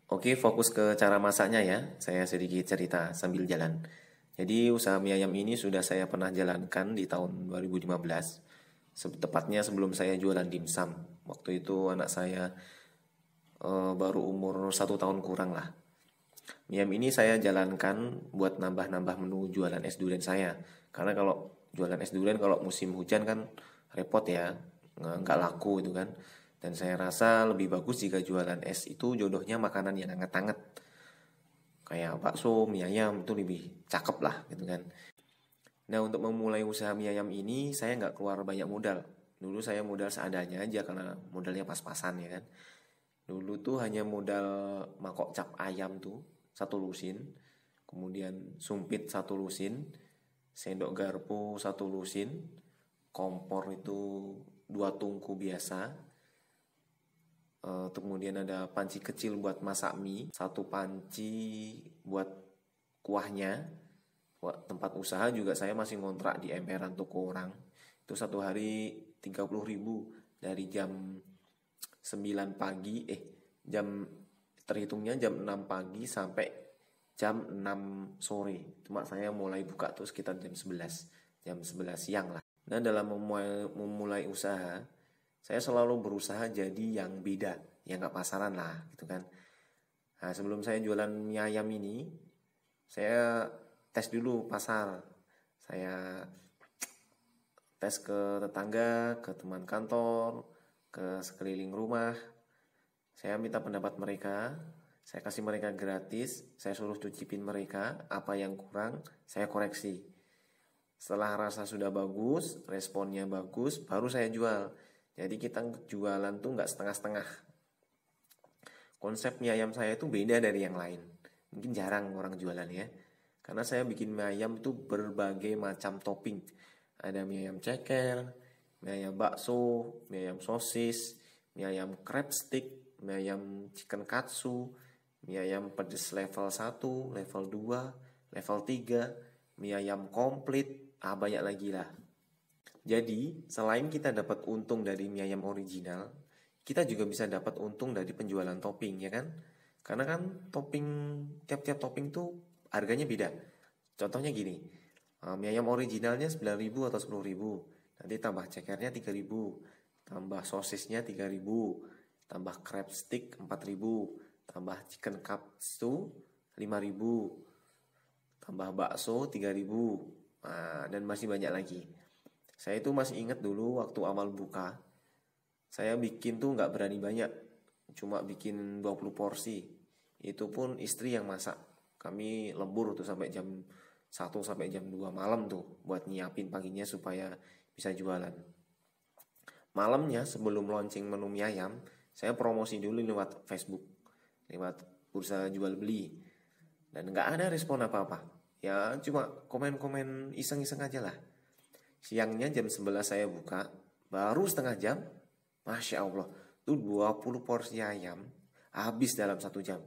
Oke, fokus ke cara masaknya ya. Saya sedikit cerita sambil jalan. Jadi usaha mie ayam ini sudah saya pernah jalankan di tahun 2015. Tepatnya sebelum saya jualan dimsum. Waktu itu anak saya baru umur 1 tahun kurang lah. Mie ayam ini saya jalankan buat nambah-nambah menu jualan es durian saya. Karena kalau jualan es durian kalau musim hujan kan repot ya, nggak laku itu kan. Dan saya rasa lebih bagus jika jualan es itu jodohnya makanan yang hangat-hangat. Kayak bakso, mie ayam itu lebih cakep lah gitu kan. Nah untuk memulai usaha mie ayam ini saya nggak keluar banyak modal. Dulu saya modal seadanya aja karena modalnya pas-pasan ya kan. Dulu tuh hanya modal mangkok cap ayam tuh 1 lusin, kemudian sumpit 1 lusin, sendok garpu 1 lusin, kompor itu 2 tungku biasa. Kemudian ada panci kecil buat masak mie, 1 panci buat kuahnya. Tempat usaha juga saya masih ngontrak di emperan toko orang. Itu satu hari 30.000 dari jam 9 pagi, jam terhitungnya jam 6 pagi sampai jam 6 sore. Cuma saya mulai buka tuh sekitar jam 11 siang lah. Nah dalam memulai usaha, saya selalu berusaha jadi yang beda, yang gak pasaran lah gitu kan. Nah sebelum saya jualan mie ayam ini, saya tes dulu pasar. Saya tes ke tetangga, ke teman kantor, ke sekeliling rumah. Saya minta pendapat mereka, saya kasih mereka gratis, saya suruh cicipin mereka, apa yang kurang, saya koreksi. Setelah rasa sudah bagus, responnya bagus, baru saya jual. Jadi kita jualan tuh nggak setengah-setengah. Konsep mie ayam saya itu beda dari yang lain. Mungkin jarang orang jualan ya. Karena saya bikin mie ayam itu berbagai macam topping. Ada mie ayam ceker, mie ayam bakso, mie ayam sosis, mie ayam crab stick, mie ayam chicken katsu, mie ayam pedas level 1, level 2, level 3, mie ayam komplit, banyak lagi lah. Jadi, selain kita dapat untung dari mie ayam original, kita juga bisa dapat untung dari penjualan topping, ya kan? Karena kan topping, tiap-tiap topping tuh harganya beda. Contohnya gini, mie ayam originalnya 9.000 atau 10.000, nanti tambah cekernya 3.000, tambah sosisnya 3.000, tambah crab stick 4.000, tambah chicken katsu 5.000, tambah bakso 3.000, dan masih banyak lagi. Saya itu masih ingat dulu waktu awal buka, saya bikin tuh nggak berani banyak, cuma bikin 20 porsi. Itu pun istri yang masak. Kami lembur tuh sampai jam 1 sampai jam 2 malam tuh buat nyiapin paginya supaya bisa jualan. Malamnya sebelum launching menu mie ayam, saya promosi dulu lewat Facebook, lewat bursa jual beli. Dan nggak ada respon apa-apa. Ya cuma komen-komen iseng-iseng aja lah. Siangnya jam 11 saya buka, baru setengah jam, Masya Allah, tuh 20 porsi ayam habis dalam 1 jam.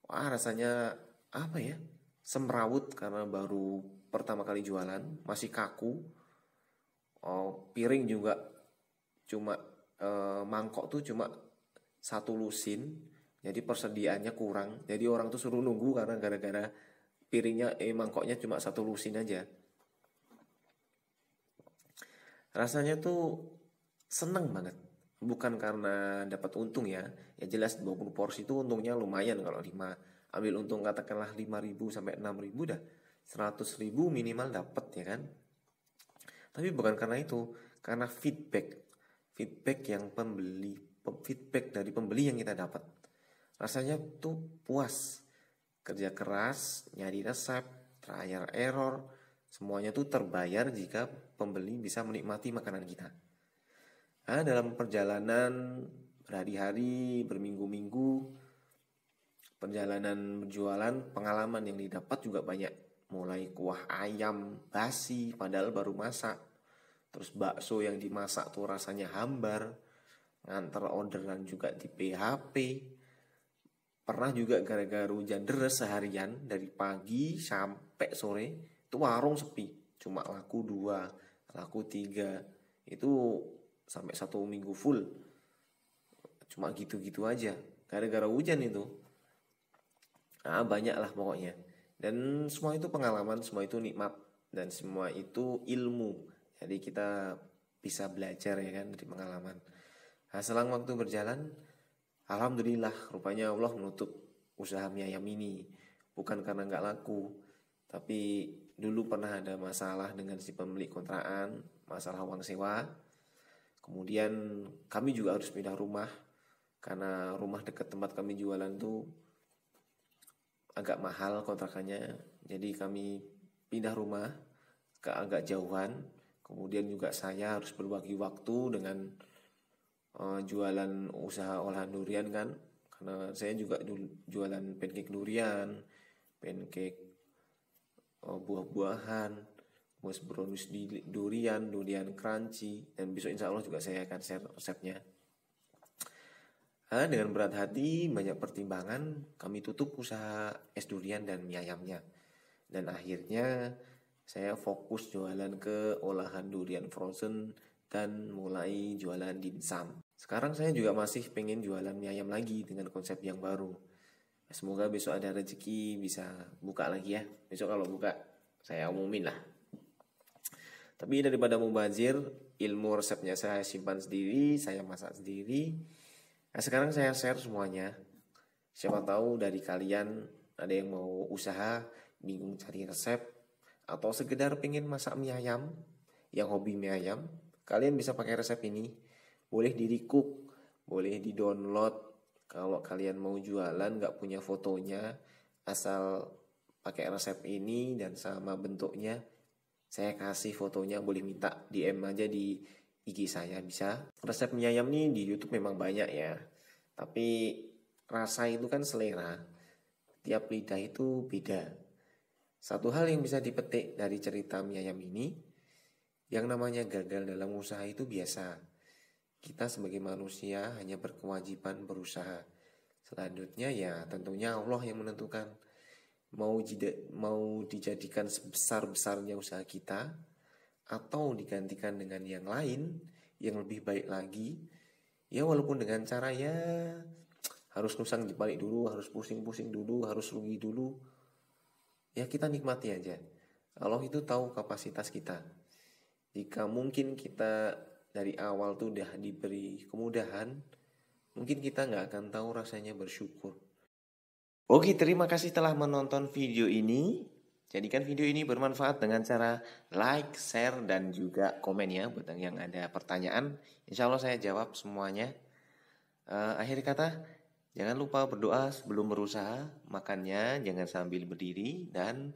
Wah rasanya apa ya, semrawut karena baru pertama kali jualan, masih kaku. Piring juga cuma, mangkok tuh cuma 1 lusin, jadi persediaannya kurang. Jadi orang tuh suruh nunggu karena gara-gara piringnya, mangkoknya cuma 1 lusin aja. Rasanya tuh seneng banget. Bukan karena dapat untung ya. Ya jelas 20 porsi itu untungnya lumayan kalau 5. Ambil untung katakanlah 5.000 sampai 6.000 dah. 100.000 minimal dapat ya kan. Tapi bukan karena itu, karena feedback yang feedback dari pembeli yang kita dapat. Rasanya tuh puas. Kerja keras, nyari resep, trial error, semuanya tuh terbayar jika pembeli bisa menikmati makanan kita. Dalam perjalanan berhari-hari, berminggu-minggu, perjalanan berjualan, pengalaman yang didapat juga banyak. Mulai kuah ayam basi padahal baru masak, terus bakso yang dimasak tuh rasanya hambar, nganter orderan juga di PHP. Pernah juga gara-gara hujan deras seharian dari pagi sampai sore, itu warung sepi, cuma laku 2, laku 3. Itu sampai 1 minggu full, cuma gitu-gitu aja gara-gara hujan itu. Banyak lah pokoknya. Dan semua itu pengalaman, semua itu nikmat, dan semua itu ilmu. Jadi kita bisa belajar ya kan dari pengalaman. Nah, selang waktu berjalan, alhamdulillah rupanya Allah menutup usaha mie ayam ini. Bukan karena nggak laku, tapi dulu pernah ada masalah dengan si pemilik kontrakan, masalah uang sewa. Kemudian kami juga harus pindah rumah karena rumah dekat tempat kami jualan tuh agak mahal kontrakannya. Jadi kami pindah rumah ke agak jauhan. Kemudian juga saya harus berbagi waktu dengan jualan usaha olahan durian kan. Karena saya juga jualan pancake durian, pancake buah-buahan, mas brownies durian, durian crunchy, dan besok insya Allah juga saya akan share resepnya. Dengan berat hati, banyak pertimbangan, kami tutup usaha es durian dan mie ayamnya. Dan akhirnya saya fokus jualan ke olahan durian frozen dan mulai jualan dimsum. Sekarang saya juga masih pengen jualan mie ayam lagi dengan konsep yang baru. Semoga besok ada rezeki bisa buka lagi ya. Besok kalau buka saya umumin lah. Tapi daripada mubazir, ilmu resepnya saya simpan sendiri, saya masak sendiri. Nah, sekarang saya share semuanya. Siapa tahu dari kalian ada yang mau usaha, bingung cari resep, atau sekedar pengen masak mie ayam, yang hobi mie ayam, kalian bisa pakai resep ini. Boleh di recook, boleh di download. Kalau kalian mau jualan gak punya fotonya, asal pakai resep ini dan sama bentuknya, saya kasih fotonya, boleh minta DM aja di IG saya bisa. Resep mie ayam nih di YouTube memang banyak ya. Tapi rasa itu kan selera. Tiap lidah itu beda. Satu hal yang bisa dipetik dari cerita mie ayam ini, yang namanya gagal dalam usaha itu biasa. Kita sebagai manusia hanya berkewajiban berusaha. Selanjutnya ya tentunya Allah yang menentukan mau dijadikan sebesar-besarnya usaha kita atau digantikan dengan yang lain yang lebih baik lagi. Ya walaupun dengan cara ya harus nusang dibalik dulu, harus pusing-pusing dulu, harus rugi dulu. Ya kita nikmati aja. Allah itu tahu kapasitas kita. Jika mungkin kita dari awal tuh udah diberi kemudahan, mungkin kita gak akan tahu rasanya bersyukur. Oke, terima kasih telah menonton video ini. Jadikan video ini bermanfaat dengan cara like, share, dan juga komen ya. Buat yang ada pertanyaan, insya Allah saya jawab semuanya. Akhir kata, jangan lupa berdoa sebelum berusaha. Makannya jangan sambil berdiri. Dan